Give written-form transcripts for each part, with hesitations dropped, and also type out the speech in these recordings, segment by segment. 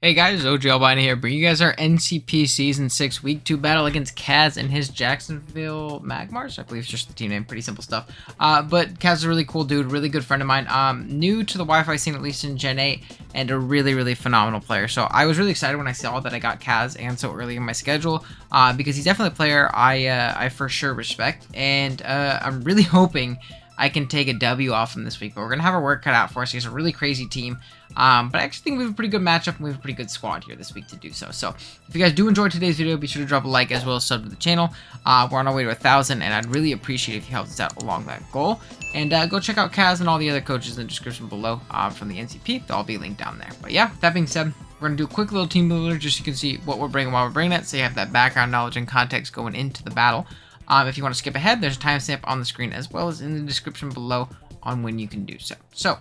Hey guys, OGalbina here, bringing you guys our NCP Season 6 Week 2 battle against Kaz and his Jacksonville Magmars. I believe it's just the team name, pretty simple stuff. But Kaz is a really cool dude, really good friend of mine, new to the Wi-Fi scene, at least in Gen 8, and a really phenomenal player. So I was really excited when I saw that I got Kaz and so early in my schedule, because he's definitely a player I for sure respect, and I'm really hoping I can take a W off him this week, but we're going to have our work cut out for us. He's a really crazy team. But I actually think we have a pretty good matchup, and we have a pretty good squad here this week to do so. So if you guys do enjoy today's video, be sure to drop a like as well as sub to the channel. We're on our way to 1,000, and I'd really appreciate if you helped us out along that goal. And go check out Kaz and all the other coaches in the description below from the NCP. They'll all be linked down there. But yeah, that being said, we're going to do a quick little team builder just so you can see what we're bringing while we're bringing it, so you have that background knowledge and context going into the battle. If you want to skip ahead, there's a timestamp on the screen as well as in the description below on when you can do so. So,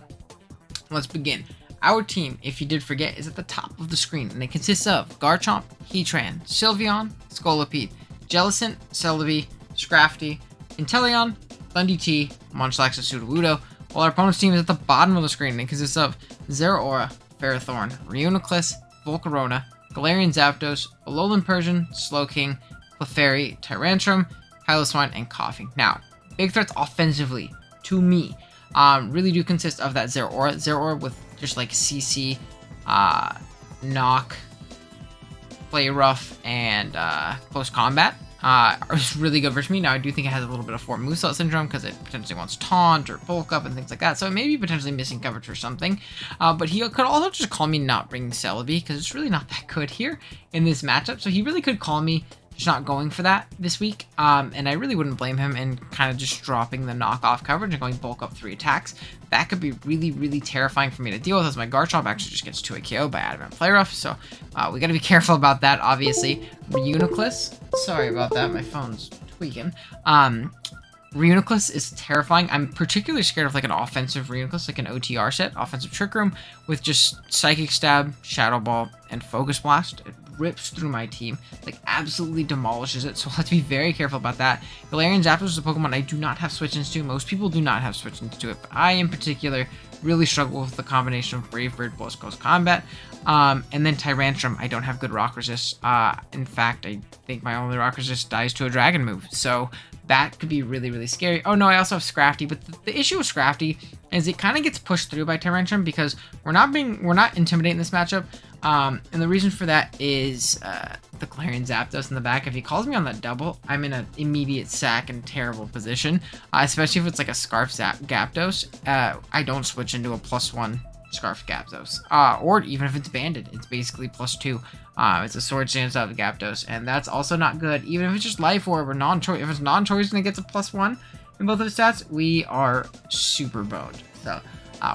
let's begin. Our team, if you did forget, is at the top of the screen, and it consists of Garchomp, Heatran, Sylveon, Scolipede, Jellicent, Celebi, Scrafty, Inteleon, Thundy, Munchlax, and Sudowoodo, while our opponent's team is at the bottom of the screen, and it consists of Zeraora, Ferrothorn, Reuniclus, Volcarona, Galarian Zapdos, Alolan Persian, Slowking, Clefairy, Tyrantrum, Piloswine, and Coughing. Now, big threats offensively, to me, really do consist of that Zeraora. Zeraora with just like CC, Knock, Play Rough, and Close Combat. It's really good versus me. Now, I do think it has a little bit of 4 Moveset syndrome because it potentially wants Taunt or Bulk Up and things like that. So it may be potentially missing coverage or something. But he could also just call me not bringing Celebi because it's really not that good here in this matchup. So he really could call me just not going for that this week, and I really wouldn't blame him in kind of just dropping the knockoff coverage and going bulk up 3 attacks. That could be really terrifying for me to deal with, as my Garchomp actually just gets 2 a KO by Adamant Play Rough, so we gotta be careful about that, obviously. Reuniclus, sorry about that, my phone's tweaking. Reuniclus is terrifying. I'm particularly scared of like an offensive Reuniclus, like an OTR set, Offensive Trick Room, with just Psychic Stab, Shadow Ball, and Focus Blast. It rips through my team, like absolutely demolishes it, so let's be very careful about that. Galarian Zapdos is a Pokemon I do not have switch-ins to. Most people do not have switch-ins to it, but I in particular really struggle with the combination of Brave Bird plus Close Combat. And then Tyrantrum, I don't have good Rock Resist. In fact, I think my only Rock Resist dies to a Dragon move, so that could be really scary. Oh no, I also have Scrafty, but the issue with Scrafty is it kind of gets pushed through by Tyrantrum because we're not intimidating this matchup. And the reason for that is the Galarian Zapdos in the back. If he calls me on that double, I'm in an immediate sack and terrible position, especially if it's like a Scarf Zapdos. I don't switch into a +1 Scarf Zapdos, or even if it's banded, it's basically +2. It's a Sword Stance out of Zapdos, and that's also not good. Even if it's just Life Orb or non-choice, if it's non-choice and it gets a +1 in both of his stats, we are super boned. So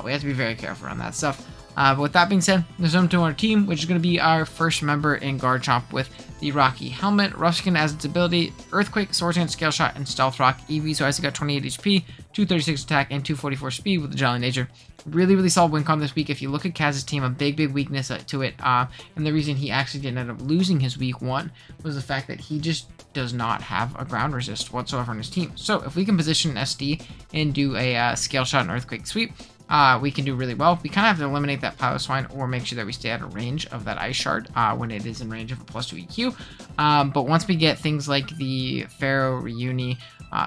we have to be very careful on that stuff. But with that being said, there's number 2 on our team, which is going to be our first member in Garchomp with the Rocky Helmet. Rough Skin as its ability, Earthquake, Sword Stance, Scale Shot, and Stealth Rock. EV, so has got 28 HP, 236 attack, and 244 speed with the Jolly Nature. Really solid win con this week. If you look at Kaz's team, a big weakness to it, and the reason he actually didn't end up losing his week 1 was the fact that he just does not have a ground resist whatsoever on his team. So if we can position an SD and do a Scale Shot and Earthquake sweep, we can do really well. We kind of have to eliminate that Piloswine or make sure that we stay out of range of that Ice Shard when it is in range of a +2 EQ. But once we get things like the Pharaoh, Reuni,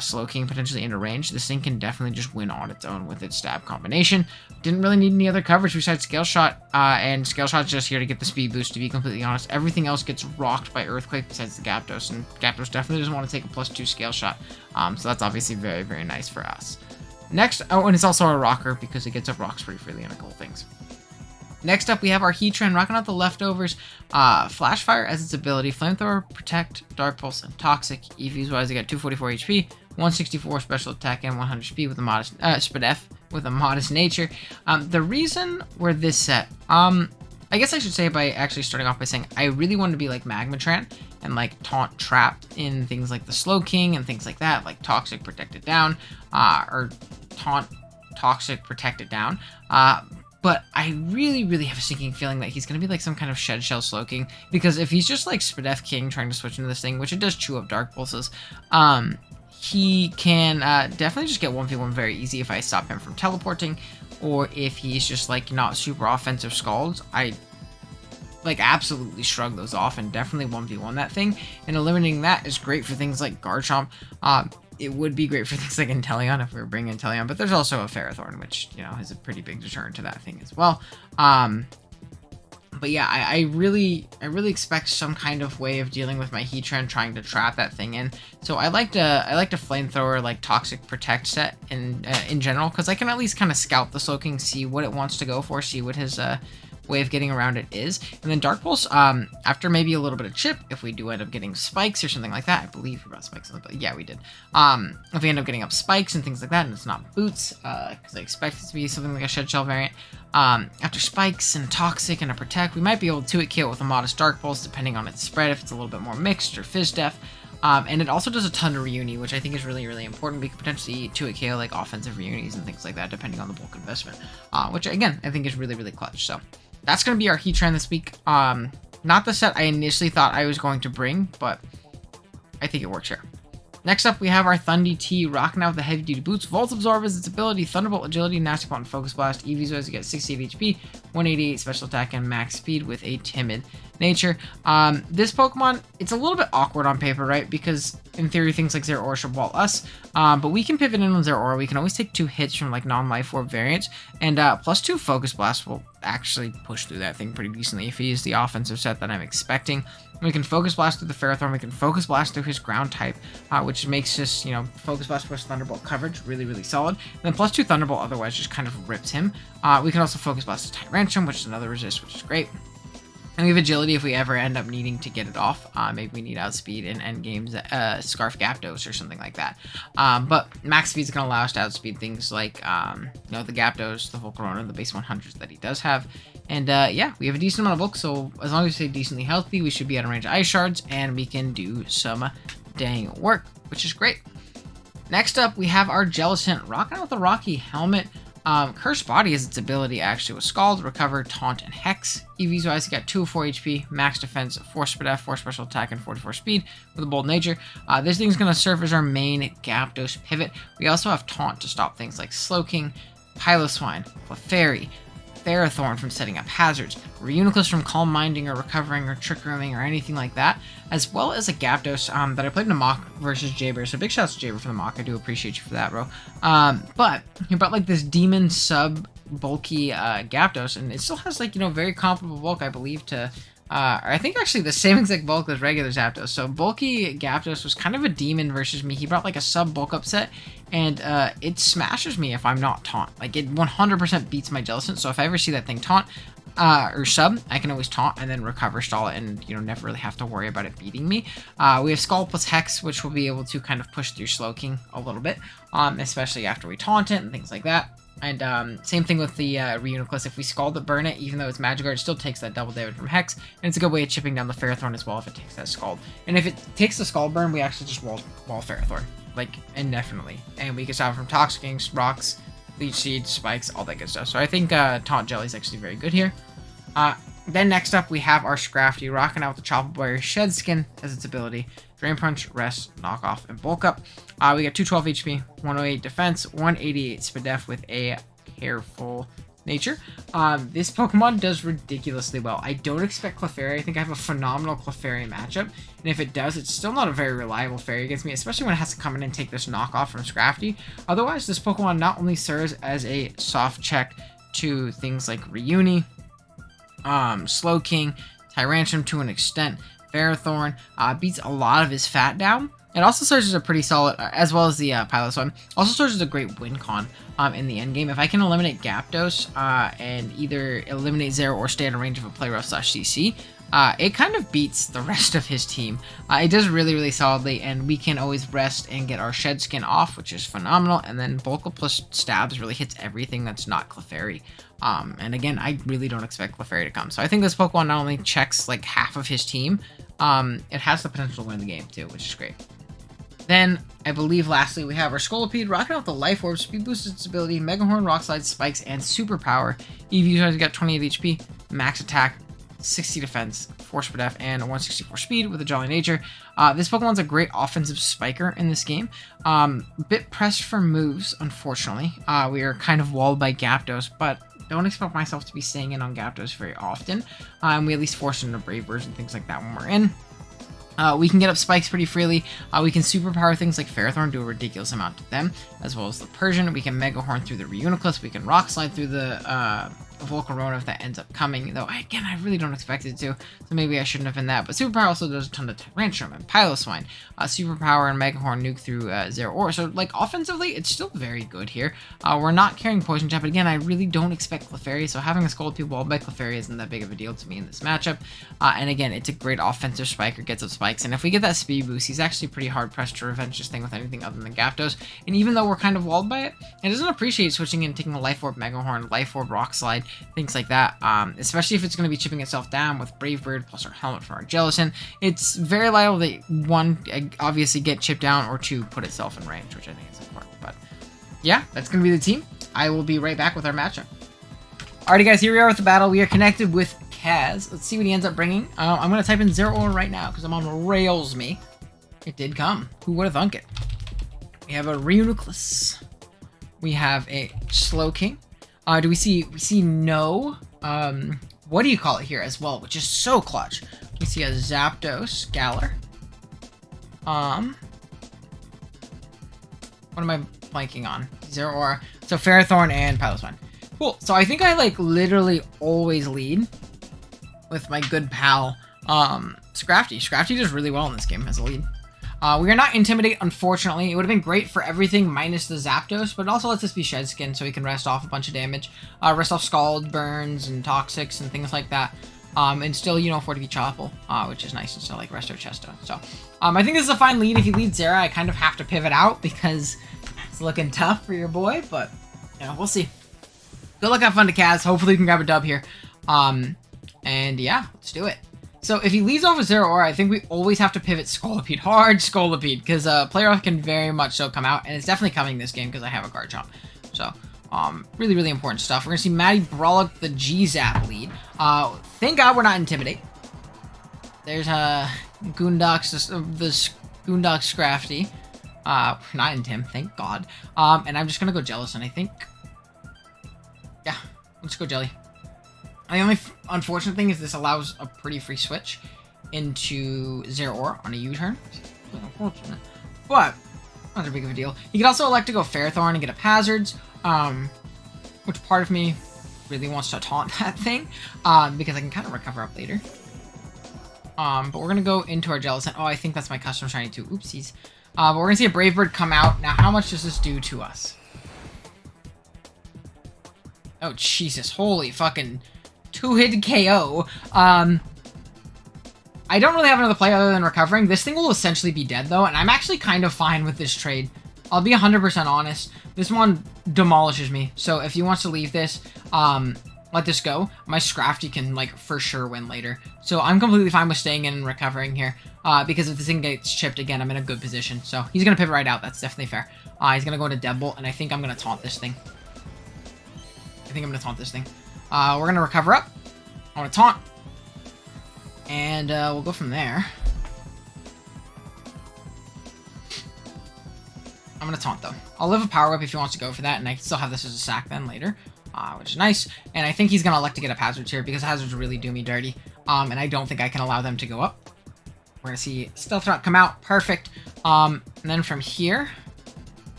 Slowking potentially into range, this thing can definitely just win on its own with its stab combination. Didn't really need any other coverage besides Scale Shot, and Scale Shot's just here to get the speed boost, to be completely honest. Everything else gets rocked by Earthquake besides the Zapdos, and Zapdos definitely doesn't want to take a +2 Scale Shot, so that's obviously very nice for us. Next, oh, and it's also a rocker because it gets up rocks pretty freely and a couple things. Next up, we have our Heatran rocking out the leftovers. Flash Fire as its ability, Flamethrower, Protect, Dark Pulse, and Toxic. EVs wise, they got 244 HP, 164 special attack, and 100 speed with a modest SpDef with a modest nature. The reason we're this set, I guess I should say by actually starting off by saying I really wanted to be like Magmatran and like Taunt Trapped in things like the Slowking and things like that, like Toxic Protect It Down, or Taunt Toxic Protect It Down. But I really have a sinking feeling that he's going to be like some kind of Shed Shell Slowking, because if he's just like SpDef King trying to switch into this thing, which it does chew up Dark Pulses, he can definitely just get 1v1 very easy if I stop him from teleporting, or if he's just like not super offensive Scalds. like absolutely shrug those off and definitely 1v1 that thing. And eliminating that is great for things like Garchomp. It would be great for things like Inteleon if we were bringing Inteleon, but there's also a Ferrothorn, which, you know, is a pretty big deterrent to that thing as well. But yeah, I really expect some kind of way of dealing with my Heatran trying to trap that thing in. So I like to flamethrower like Toxic Protect set in general, because I can at least kind of scout the Slowking, see what it wants to go for, see what his way of getting around it is. And then Dark Pulse, after maybe a little bit of chip, if we do end up getting spikes or something like that, I believe we got spikes, but yeah, we did. If we end up getting up spikes and things like that, and it's not boots, because I expect it to be something like a Shed Shell variant, after spikes and toxic and a protect, we might be able to 2-hit KO with a modest Dark Pulse, depending on its spread, if it's a little bit more mixed or Fizz Def. And it also does a ton of Reuni, which I think is really, really important. We could potentially 2-hit KO like offensive Reunis and things like that, depending on the bulk investment, which again, I think is really, really clutch. So that's going to be our Heatran this week. Not the set I initially thought I was going to bring, but I think it works here. Next up, we have our Thundy T, rocking out with the heavy duty boots. Volt Absorb is its ability, Thunderbolt, Agility, Nasty Pop, and Focus Blast. EV Zoys, you get 68 HP, 188 special attack, and max speed with a timid nature. This Pokemon, it's a little bit awkward on paper, right? Because in theory, things like Zeraora should wall us, but we can pivot in on Zeraora. We can always take 2 hits from like non-Life Orb variants, and +2 Focus Blast will actually push through that thing pretty decently if he is the offensive set that I'm expecting. We can Focus Blast through the Ferrothorn, we can Focus Blast through his ground type, which makes this, you know, Focus Blast plus Thunderbolt coverage really, really solid. And then +2 Thunderbolt otherwise just kind of rips him. We can also Focus Blast the Tyrantrum, which is another resist, which is great. And we have Agility if we ever end up needing to get it off. Maybe we need Outspeed in endgames, Scarf Gyarados or something like that. But Max Speed is going to allow us to outspeed things like, you know, the Gyarados, the Volcarona, the base 100s that he does have. And yeah, we have a decent amount of bulk, so as long as we stay decently healthy, we should be out of range of Ice Shards, and we can do some dang work, which is great. Next up, we have our Jellicent, rocking out with the Rocky Helmet. Cursed Body is its ability actually with Scald, Recover, Taunt, and Hex. EVs wise, you got 204 HP, max defense, 4 spread F, 4 special attack, and 44 speed with a bold nature. This thing's going to serve as our main Gyarados pivot. We also have Taunt to stop things like Slowking, Piloswine, Clefairy, Ferrothorn from setting up hazards, Reuniclus from Calm Minding or Recovering or Trick Rooming or anything like that, as well as a Gyarados that I played in a mock versus Jaber. So big shouts to Jaber for the mock. I do appreciate you for that, bro. But he brought like this demon sub bulky Gyarados, and it still has like, you know, very comparable bulk, I believe, to I think actually the same exact bulk as regular Zapdos. So bulky Gyarados was kind of a demon versus me. He brought like a sub bulk up set, and it smashes me if I'm not taunt. Like it 100% beats my Jellicent. So if I ever see that thing taunt or sub, I can always taunt and then recover stall it, and, you know, never really have to worry about it beating me. We have Scald plus Hex, which will be able to kind of push through Slowking a little bit, especially after we taunt it and things like that. And same thing with the Reuniclus. If we Scald it, burn it, even though it's Magic Guard, it still takes that double damage from Hex, and it's a good way of chipping down the Ferrothorn as well if it takes that Scald. And if it takes the Scald burn, we actually just wall Ferrothorn, like, indefinitely. And we can stop it from Toxicking, Rocks, Leech Seed, Spikes, all that good stuff. So I think Taunt Jelly is actually very good here. Then next up, we have our Scrafty, rocking out with the Choppable Berry, Shed Skin as its ability, Drain Punch, Rest, Knock Off, and Bulk Up. We got 212 HP, 108 defense, 188 speed def with a careful nature. This Pokemon does ridiculously well. I don't expect Clefairy. I think I have a phenomenal Clefairy matchup, and if it does, it's still not a very reliable fairy against me, especially when it has to come in and take this knockoff from Scrafty. Otherwise, this Pokemon not only serves as a soft check to things like Reuni, Slowking, Tyrantrum to an extent, Ferrothorn, beats a lot of his fat down. It also serves as a pretty solid, as well as the Piloswine, also serves as a great win con in the endgame. If I can eliminate Gyarados and either eliminate Zero or stay out of range of a Play Rough / CC, it kind of beats the rest of his team. It does really, really solidly, and we can always rest and get our Shed Skin off, which is phenomenal, and then Bulk Up plus Stabs really hits everything that's not Clefairy. And again, I really don't expect Clefairy to come. So I think this Pokemon not only checks like half of his team, it has the potential to win the game too, which is great. Then, I believe lastly, we have our Scolipede, rocking out the Life Orb, Speed Boosts its ability, Mega Horn, Rock Slide, Spikes, and Superpower. EV has got 28 HP, Max Attack, 60 Defense, 4 Speed F, and 164 Speed with a Jolly Nature. This Pokemon's a great offensive spiker in this game. Bit pressed for moves, unfortunately. We are kind of walled by Gyarados, but don't expect myself to be staying in on Gyarados very often. We at least force into Brave Birds and things like that when we're in. We can get up spikes pretty freely. We can superpower things like Ferrothorn, do a ridiculous amount to them, as well as the Persian. We can Mega Horn through the Reuniclus. We can Rock Slide through the Volcarona if that ends up coming. Though, again, I really don't expect it to, so maybe I shouldn't have been that. But Superpower also does a ton of Tyrantrum and Piloswine. Superpower and Mega Horn nuke through Zeraora. So, like, offensively, it's still very good here. We're not carrying Poison Jab, but again, I really don't expect Clefairy, so having a Scolded walled by Clefairy isn't that big of a deal to me in this matchup. And again, it's a great offensive spiker, gets up spikes, and if we get that speed boost, he's actually pretty hard pressed to revenge this thing with anything other than Gyarados. And even though we're kind of walled by it, it doesn't appreciate switching in, taking a Life Orb, Mega Horn, Life Orb, Rock Slide, things like that. Especially if it's going to be chipping itself down with Brave Bird plus our Helmet from our Jellicent. It's very liable that one, obviously get chipped down, or two, put itself in range, which I think is important. But yeah, that's going to be the team. I will be right back with our matchup. Alrighty guys, here we are with the battle. We are connected with Kaz. Let's see what he ends up bringing. I'm going to type in Zeraora right now because I'm on rails me. It did come. Who would have thunk it? We have a Reuniclus. We have a Slowking. Do we see no, what do you call it here as well, which is so clutch. We see a Zapdos, Galar. What am I blanking on? Zeraora. So Ferrothorn and Piloswine. Cool. So I think I, like, literally always lead with my good pal, Scrafty. Scrafty does really well in this game as a lead. We are not Intimidate, unfortunately. It would have been great for everything minus the Zapdos, but it also lets us be Shed Skin so we can rest off a bunch of damage. Rest off Scald, Burns, and Toxics, and things like that. And still, you know, afford to be Choppable, which is nice instead of, like, Resto Chesto. So, I think this is a fine lead. If you lead Zera, I kind of have to pivot out because it's looking tough for your boy, but, you know, we'll see. Good luck, have fun to Kaz. Hopefully we can grab a dub here. And yeah, let's do it. So if he leads off with Zeraora, I think we always have to pivot Scolipede, hard Scolipede, because player off can very much so come out, and it's definitely coming this game because I have a guard chomp. So, really, really important stuff. We're going to see Maddie Brawlick, the G-Zap lead. Thank God we're not Intimidate. There's Goondox, the Goondox Scrafty. Not Intim, thank God. And I'm just going to go Jellicent, I think. Yeah, let's go Jelly. The only unfortunate thing is this allows a pretty free switch into Zeraora on a U-turn. Unfortunate. But, not that big of a deal. You could also elect to go Ferrothorn and get up hazards, which part of me really wants to taunt that thing, because I can kind of recover up later. But we're going to go into our Jellicent. Oh, I think that's my custom shiny too. Oopsies. But we're going to see a Brave Bird come out. Now, how much does this do to us? Oh, Jesus. Holy fucking... two-hit KO. I don't really have another play other than recovering. This thing will essentially be dead, though, and I'm actually kind of fine with this trade. I'll be 100% honest. This one demolishes me, so if he wants to leave this, let this go. My Scrafty can, like, for sure win later. So I'm completely fine with staying in and recovering here, because if this thing gets chipped again, I'm in a good position. So he's going to pivot right out. That's definitely fair. He's going to go into Deadbolt, and I think I'm going to taunt this thing. We're going to recover up. I want to taunt. And we'll go from there. I'm going to taunt, though. I'll live a power up if he wants to go for that, and I can still have this as a sack then later, which is nice. And I think he's going to elect to get up hazards here because hazards really do me dirty. And I don't think I can allow them to go up. We're going to see Stealth Rock come out. Perfect. And then from here,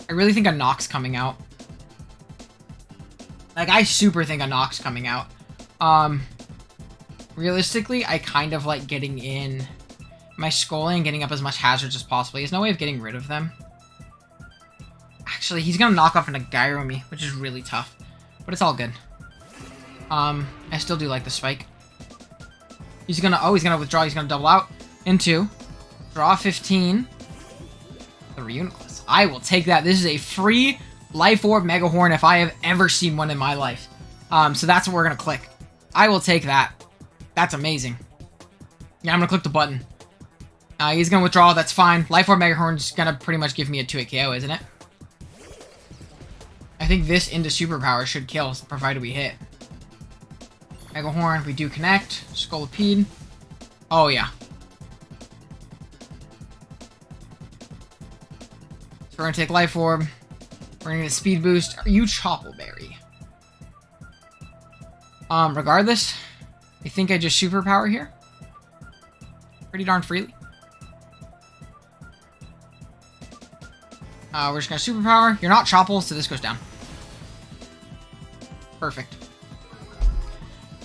I really think a Nox coming out. Like, I super think a Nox coming out. Realistically, I kind of like getting in my Scully and getting up as much hazards as possible. There's no way of getting rid of them. Actually, he's going to knock off into Gyro-Me, which is really tough. But it's all good. I still do like the spike. He's going to withdraw. He's going to double out into draw 15. The Reuniclus. I will take that. This is a free Life Orb Mega Horn if I have ever seen one in my life. So that's what we're going to click. I will take that. That's amazing. Yeah, I'm going to click the button. He's going to withdraw. That's fine. Life Orb Mega Horn's going to pretty much give me a 2-hit KO, isn't it? I think this into Superpower should kill, provided we hit. Mega Horn, we do connect. Scolipede. Oh, yeah. So we're going to take Life Orb. We're going to get a Speed Boost. Are you Choppleberry? Regardless, I think I just superpower here. Pretty darn freely. We're just gonna superpower. You're not choppable, so this goes down. Perfect.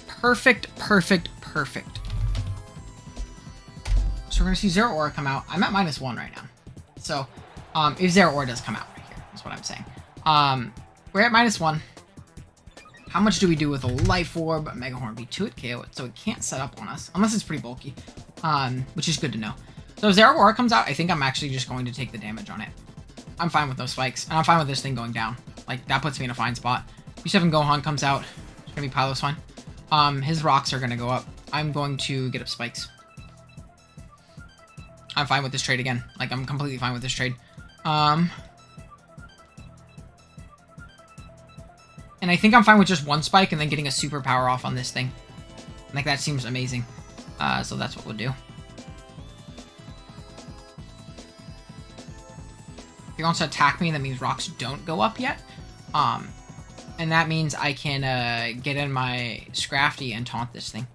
Perfect, perfect, perfect. So we're gonna see Zero Aura come out. I'm at -1 right now. So, if Zero Aura does come out right here, that's what I'm saying. We're at -1. How much do we do with a Life Orb, Mega Horn V2 it, KO it, so it can't set up on us, unless it's pretty bulky, which is good to know. So if Zero Aura comes out, I think I'm actually just going to take the damage on it. I'm fine with those spikes, and I'm fine with this thing going down. Like, that puts me in a fine spot. U7 Gohan comes out, it's gonna be Pylo's fine. His rocks are gonna go up. I'm going to get up spikes. I'm fine with this trade again. Like, I'm completely fine with this trade. And I think I'm fine with just one spike and then getting a superpower off on this thing. Like, that seems amazing. So that's what we'll do. If he wants to attack me, that means rocks don't go up yet. And that means I can get in my Scrafty and taunt this thing.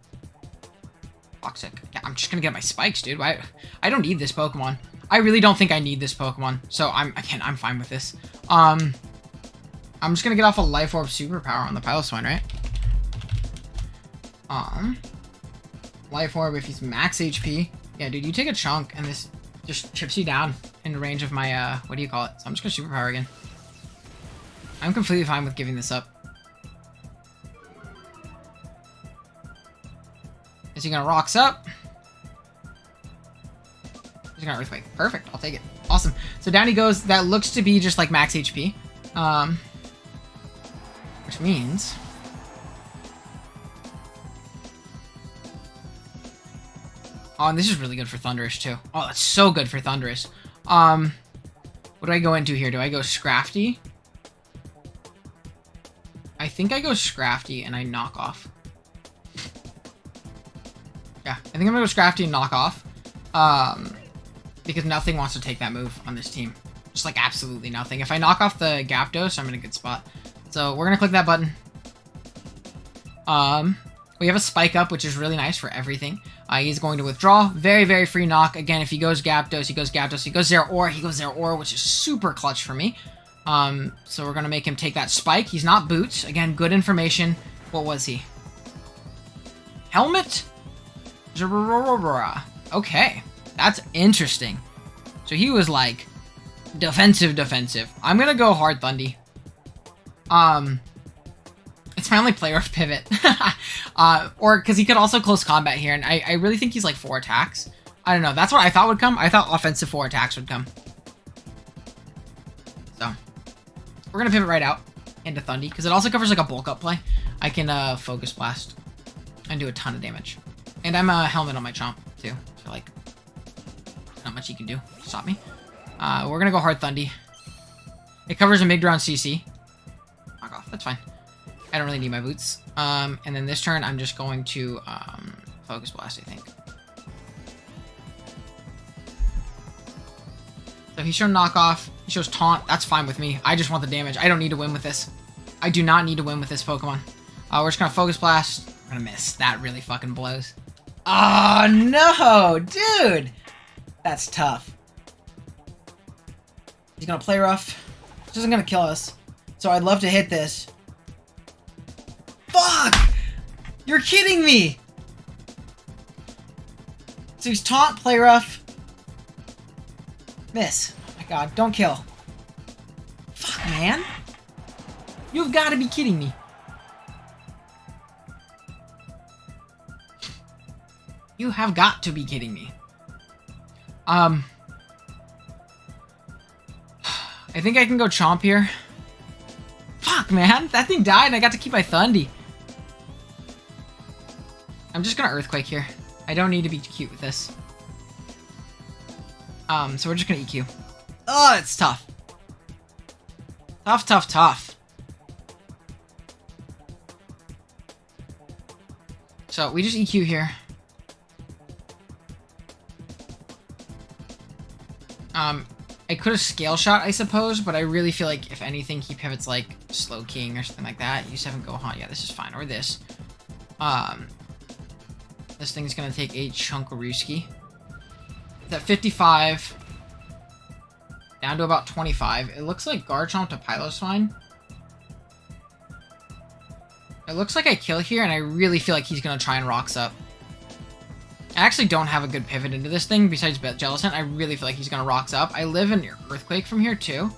Toxic. Yeah, I'm just gonna get my spikes, dude. I don't need this Pokemon. I really don't think I need this Pokemon. So I'm fine with this. I'm just gonna get off a Life Orb superpower on the Piloswine, right? Life Orb if he's max HP. Yeah, dude, you take a chunk and this just chips you down in the range of my what do you call it? So I'm just gonna superpower again. I'm completely fine with giving this up. Is he gonna Rocks up? He's gonna Earthquake. Perfect, I'll take it. Awesome. So down he goes. That looks to be just like max HP. Which means... Oh, and this is really good for Thundurus too. Oh, that's so good for Thundurus. What do I go into here? Do I go Scrafty? I think I go Scrafty and I knock off. Yeah, I think I'm gonna go Scrafty and knock off. Because nothing wants to take that move on this team. Just like absolutely nothing. If I knock off the Gyapdos, I'm in a good spot. So we're gonna click that button. We have a Spike Up, which is really nice for everything. He's going to withdraw. Very, very free knock. Again, if he goes Gyapdos, he goes Gyapdos. He goes Zero Aura, he goes Zero Aura, which is super clutch for me. So we're gonna make him take that Spike. He's not Boots. Again, good information. What was he? Helmet? Okay, that's interesting. So he was like defensive. I'm gonna go Hard Thundy. It's my only player of pivot. Or because he could also close combat here, and I really think he's like 4 attacks. I don't know. That's what I thought would come. I thought offensive 4 attacks would come. So we're gonna pivot right out into Thundy because it also covers like a bulk up play. I can Focus Blast and do a ton of damage. And I'm a Helmet on my Chomp too, so like not much he can do to stop me. We're gonna go Hard Thundy. It covers a Migdron CC. Knock off. That's fine. I don't really need my boots. And then this turn, I'm just going to Focus Blast, I think. So he showed Knock Off. He shows Taunt. That's fine with me. I just want the damage. I don't need to win with this. I do not need to win with this Pokemon. We're just going to Focus Blast. I'm going to miss. That really fucking blows. Oh, no, dude. That's tough. He's going to play rough. This isn't going to kill us. So I'd love to hit this. Fuck! You're kidding me! So he's Taunt, Play Rough. Miss. Oh my god, don't kill. Fuck, man. You've got to be kidding me. You have got to be kidding me. I think I can go Chomp here. Fuck, man. That thing died and I got to keep my Thundy. I'm just gonna Earthquake here. I don't need to be cute with this. So we're just gonna EQ. Oh, it's tough. Tough. So we just EQ here. I could have Scale Shot, I suppose, but I really feel like if anything, he pivots like Slow King or something like that. U7 Gohan, yeah, this is fine. Or this. This thing's gonna take a chunk of Rooski. It's at 55. Down to about 25. It looks like Garchomp to Piloswine. It looks like I kill here, and I really feel like he's gonna try and Rocks up. I actually don't have a good pivot into this thing besides Jellicent. I really feel like he's gonna Rocks up. I live in Earthquake from here too.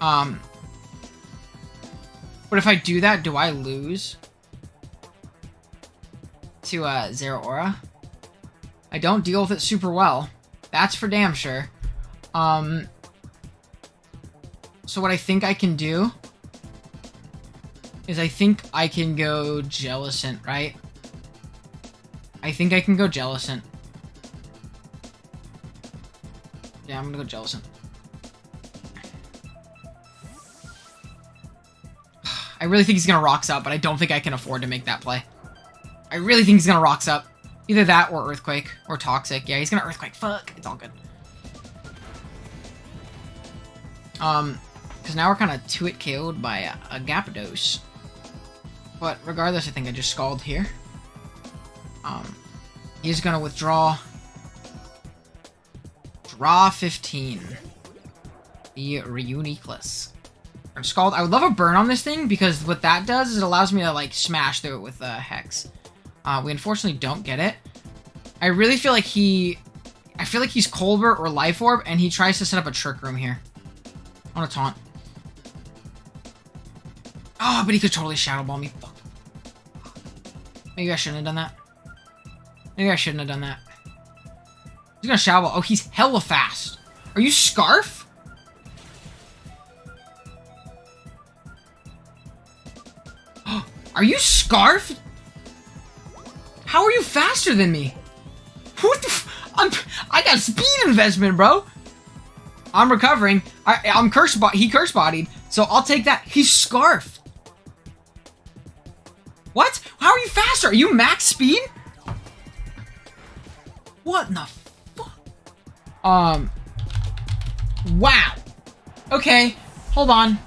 But if I do that, do I lose to Zeraora? I don't deal with it super well. That's for damn sure. So what I think I can do is I think I can go Jellicent, right? I think I can go Jellicent. Yeah, I'm gonna go Jellicent. I really think he's gonna Rocks up, but I don't think I can afford to make that play. I really think he's gonna Rocks up. Either that or Earthquake or Toxic. Yeah, he's gonna Earthquake. Fuck. It's all good. Because now we're kind of 2-hit KO'd by a Gyarados. But regardless, I think I just Scald here. He's gonna withdraw. Draw 15. The Reuniclus. Or Scald. I would love a burn on this thing because what that does is it allows me to like smash through it with Hex. We unfortunately don't get it. I really feel like I feel like he's Colbert or Life Orb, and he tries to set up a Trick Room here. I want to taunt. Oh, but he could totally Shadow Ball me. Fuck. Maybe I shouldn't have done that. Maybe I shouldn't have done that. He's gonna Shadow Ball. Oh, he's hella fast. Are you Scarf? Are you Scarf? How are you faster than me? What the I got speed investment, bro. I'm recovering. I'm he curse bodied, so I'll take that. He's Scarfed. What? How are you faster? Are you max speed? What in the fuck? Wow. Okay, hold on.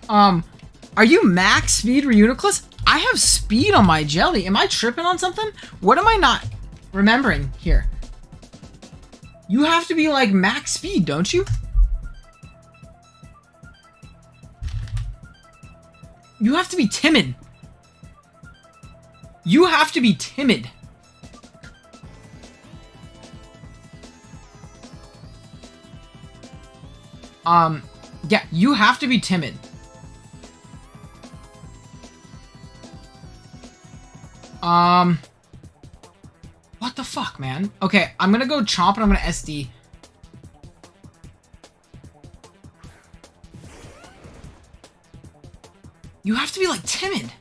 Are you max speed Reuniclus? I have speed on my jelly. Am I tripping on something? What am I not remembering here? You have to be like max speed, don't you? You have to be timid. You have to be timid. Yeah, you have to be timid. What the fuck, man? Okay, I'm gonna go Chomp and I'm gonna SD. You have to be, like, timid.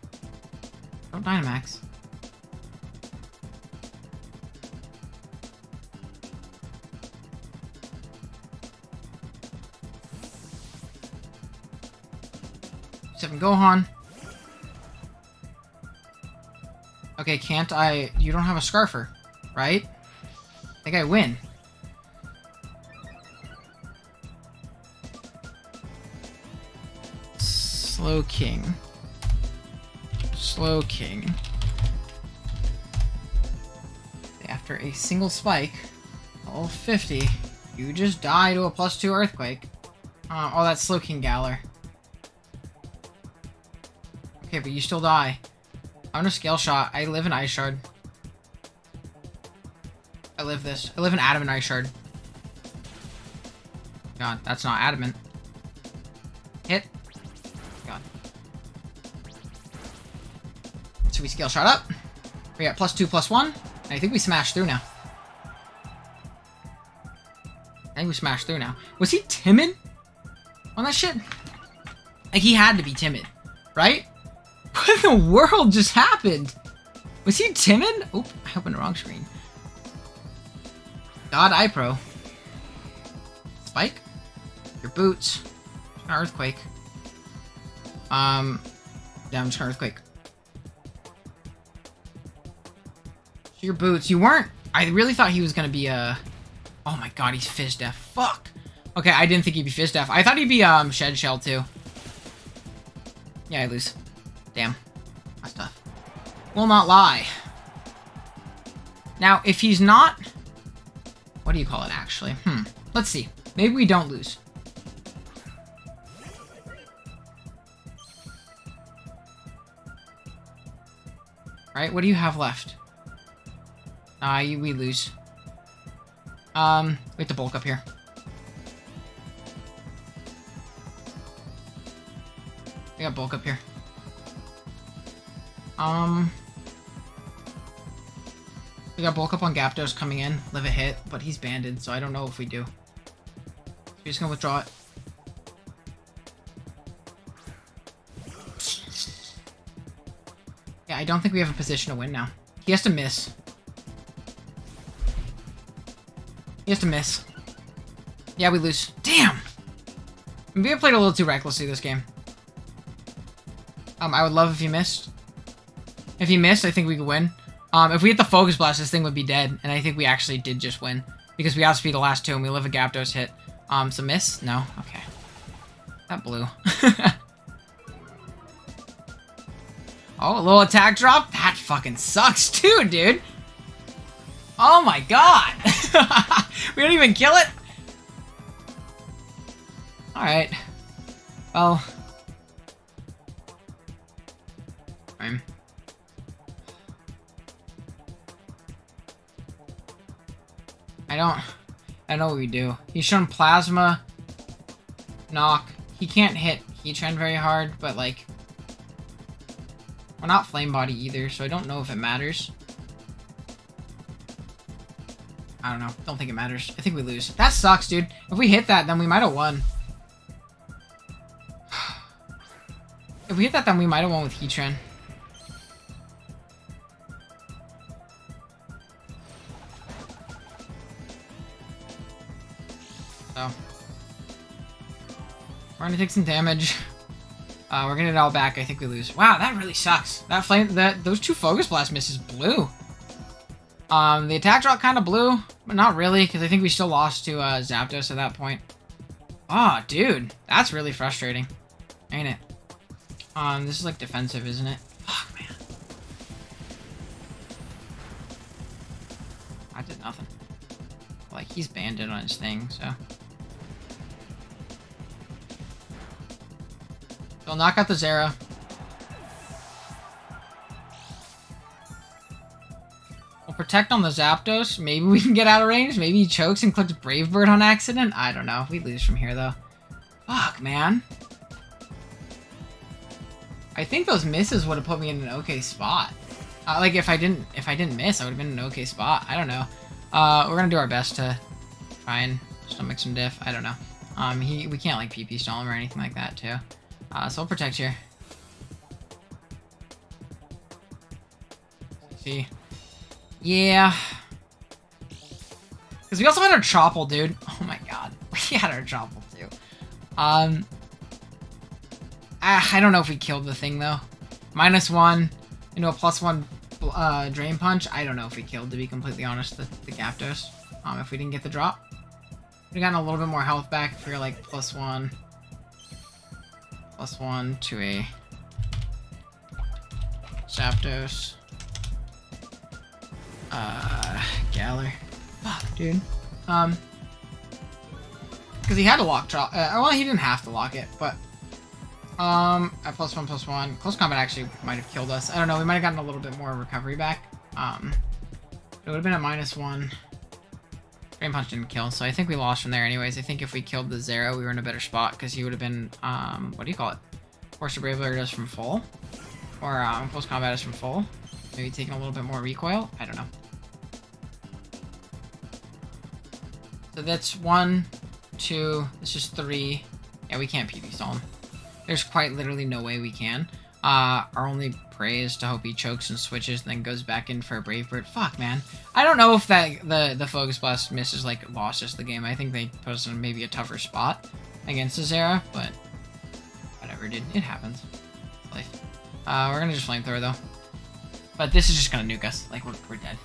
Don't Dynamax. Seven Gohan. Okay, can't I... You don't have a Scarfer, right? I think I win. Slow King. Slow King. After a single spike, level 50, you just die to a +2 Earthquake. Oh, that's Slow King Galar. Okay, but you still die. I'm gonna Scale Shot. I live in Ice Shard. I live this. I live in Adamant Ice Shard. God, that's not Adamant. Hit. God. So we Scale Shot up. We got +2, +1. And I think we smashed through now. I think we smashed through now. Was he timid on that shit? Like, he had to be timid, right? What in the world just happened? Was he timid? Oop, I opened the wrong screen. God, iPro. Spike? Your boots. Earthquake. Yeah, I'm just gonna Earthquake. Your boots. You weren't... I really thought he was gonna be, Oh my god, he's Fizz Def. Fuck! Okay, I didn't think he'd be Fizz Def. I thought he'd be, Shed Shell, too. Yeah, I lose. Damn. Will not lie. Now, if he's not... What do you call it, actually? Let's see. Maybe we don't lose. Right, what do you have left? We lose. We have to bulk up here. We got bulk up here. We got bulk up on Gapdos coming in. Live a hit, but he's banded, so I don't know if we do. We're just gonna withdraw it. Yeah, I don't think we have a position to win now. He has to miss. He has to miss. Yeah, we lose. Damn! Maybe I played a little too recklessly this game. I would love if he missed. If he missed, I think we could win. If we hit the Focus Blast, this thing would be dead. And I think we actually did just win. Because we outspeed the last two and we live a Gapdos hit. So miss? No? Okay. That blew. Oh, a little attack drop? That fucking sucks too, dude. Oh my god. We don't even kill it? Alright. Well. Fine. I know what we do. He's shown Plasma, Knock. He can't hit Heatran very hard, but like... We're not Flame Body either, so I don't know if it matters. I don't know. Don't think it matters. I think we lose. That sucks, dude. If we hit that, then we might have won. If we hit that, then we might have won with Heatran. So. We're gonna take some damage. We're gonna get it all back. I think we lose. Wow, that really sucks. That flame, those two Focus Blast misses blew. The attack drop kind of blew, but not really, because I think we still lost to Zapdos at that point. Oh, dude, that's really frustrating, ain't it? This is like defensive, isn't it? Fuck, man. I did nothing. Like, he's banded on his thing, so. They'll knock out the Zera. We'll protect on the Zapdos. Maybe we can get out of range. Maybe he chokes and clicks Brave Bird on accident. I don't know. We lose from here, though. Fuck, man. I think those misses would have put me in an okay spot. Like, if I didn't miss, I would have been in an okay spot. I don't know. We're gonna do our best to try and stomach some diff. I don't know. We can't, like, PP stall him or anything like that, too. So we'll protect here. See. Yeah. Because we also had our Chople, dude. Oh my god. We had our Chople, too. I don't know if we killed the thing, though. -1 into a +1 Drain Punch. I don't know if we killed, to be completely honest, the Gapdos. If we didn't get the drop. We'd gotten a little bit more health back if we were, like, +1 to a Zapdos. Galar. Fuck, dude. Because he had to lock drop. Well, he didn't have to lock it, but at +1/+1, close combat actually might have killed us. I don't know. We might have gotten a little bit more recovery back. It would have been a -1. Drain Punch didn't kill, so I think we lost from there anyways. I think if we killed the Zero, we were in a better spot because he would have been, what do you call it? Force of Brave Bird us from full. Or, close combat us from full. Maybe taking a little bit more recoil. I don't know. So that's 1, 2, this is 3. Yeah, we can't PP stall him. There's quite literally no way we can. Our only pray is to hope he chokes and switches and then goes back in for a Brave Bird. Fuck, man. I don't know if the Focus Blast misses, like, lost us the game. I think they put us in maybe a tougher spot against the Zera, but whatever, dude. It happens. It's life. We're gonna just Flamethrower, though. But this is just gonna nuke us. Like, we're dead.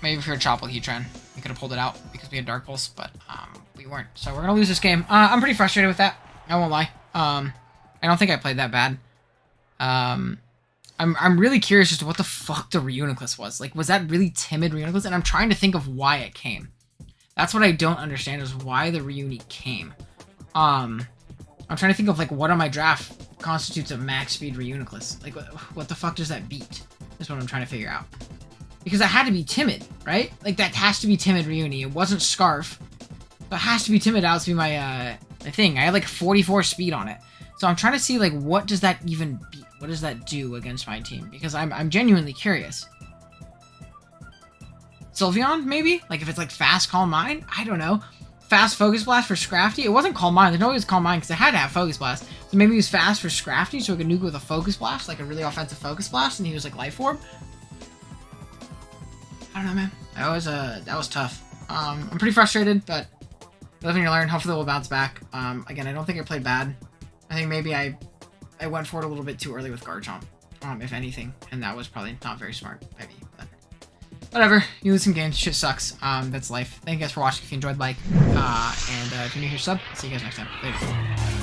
Maybe if we were Chople Heatran, we could have pulled it out because we had Dark Pulse, but we weren't. So we're gonna lose this game. I'm pretty frustrated with that. I won't lie. I don't think I played that bad. I'm really curious as to what the fuck the Reuniclus was. Like, was that really timid Reuniclus? And I'm trying to think of why it came. That's what I don't understand, is why the Reuni came. I'm trying to think of, like, what on my draft constitutes a max speed Reuniclus. Like, what the fuck does that beat? That's what I'm trying to figure out. Because that had to be timid, right? Like, that has to be timid Reuni. It wasn't Scarf. So it has to be timid. That has to be my thing. I had, like, 44 speed on it. So I'm trying to see, like, what does that even beat? What does that do against my team? Because I'm genuinely curious. Sylveon, maybe? Like, if it's, like, Fast Calm Mind? I don't know. Fast Focus Blast for Scrafty? It wasn't Calm Mind. There's no way it was Calm Mind because it had to have Focus Blast. So maybe he was fast for Scrafty so it could nuke with a Focus Blast, like a really offensive Focus Blast, and he was, like, Life Orb? I don't know, man. That was tough. I'm pretty frustrated, but live and you learn. Hopefully we'll bounce back. Again, I don't think I played bad. I think maybe I went for it a little bit too early with Garchomp, if anything, and that was probably not very smart by me, but whatever. You lose some games, shit sucks. That's life. Thank you guys for watching. If you enjoyed, like, and if you're new here, sub. See you guys next time. Later.